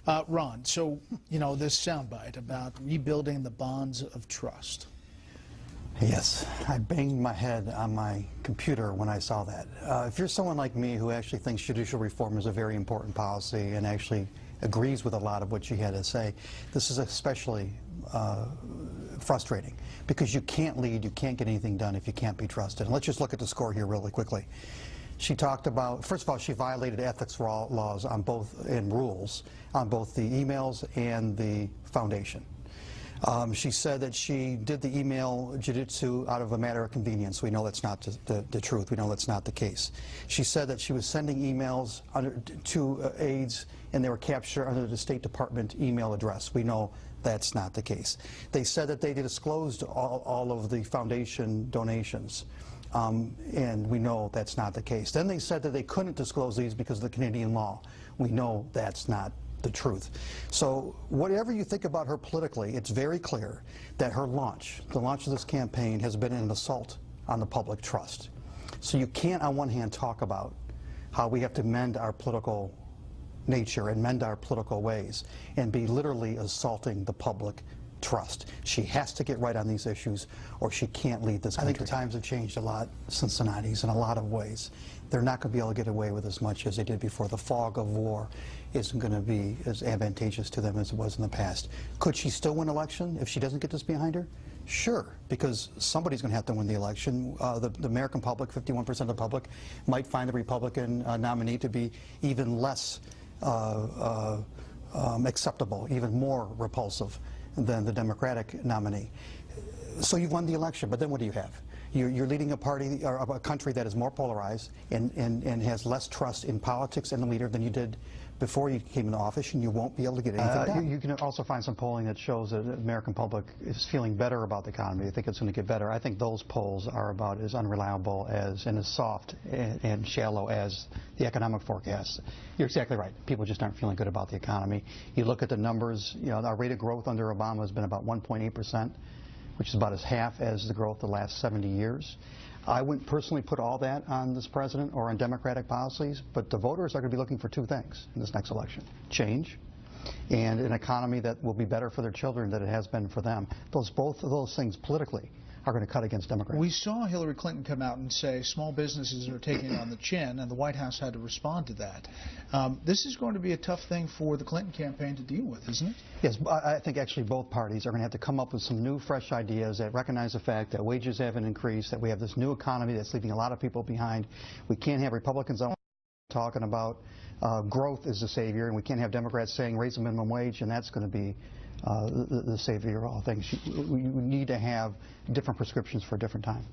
Ron, so, this soundbite about rebuilding the bonds of trust. Yes, I banged my head on my computer when I saw that. If you're someone like me who actually thinks judicial reform is a very important policy and actually agrees with a lot of what she had to say, this is especially frustrating because you can't lead, you can't get anything done if you can't be trusted. And let's just look at the score here really quickly. She talked about, first of all, she violated ethics laws on both, and rules on both the emails and the foundation. She said that she did the email jiu-jitsu out of a matter of convenience. We know that's not the truth. We know that's not the case. She said that she was sending emails to aides and they were captured under the State Department email address. We know that's not the case. They said that they disclosed all of the foundation donations. And we know that's not the case. Then they said that they couldn't disclose these because of the Canadian law. We know that's not the truth. So whatever you think about her politically, it's very clear that her launch, the launch of this campaign, has been an assault on the public trust. So you can't on one hand talk about how we have to mend our political nature and mend our political ways and be literally assaulting the public trust. She has to get right on these issues or she can't lead this country. I think the times have changed a lot since the 90s in a lot of ways. They're not going to be able to get away with as much as they did before. The fog of war isn't going to be as advantageous to them as it was in the past. Could she still win election if she doesn't get this behind her? Sure, because somebody's going to have to win the election. The American public, 51% of the public, might find the Republican nominee to be even less acceptable, even more repulsive than the Democratic nominee. So you've won the election, but then what do you have? You're leading a party or a country that is more polarized and has less trust in politics and the leader than you did before you came into office, and you won't be able to get anything done. You can also find some polling that shows that the American public is feeling better about the economy. I think it's going to get better. I think those polls are about as unreliable as and as soft and shallow as the economic forecasts. You're exactly right. People just aren't feeling good about the economy. You look at the numbers, our rate of growth under Obama has been about 1.8%, which is about as half as the growth the last 70 years. I wouldn't personally put all that on this president or on Democratic policies, but the voters are going to be looking for two things in this next election: change and an economy that will be better for their children than it has been for them. Both of those things politically are going to cut against Democrats. We saw Hillary Clinton come out and say small businesses are taking it on the chin, and the White House had to respond to that. This is going to be a tough thing for the Clinton campaign to deal with, isn't it? Yes, I think actually both parties are going to have to come up with some new, fresh ideas that recognize the fact that wages haven't increased, that we have this new economy that's leaving a lot of people behind. We can't have Republicans talking about growth is the savior, and we can't have Democrats saying raise the minimum wage, and that's going to be the savior of all things. We need to have different prescriptions for a different time.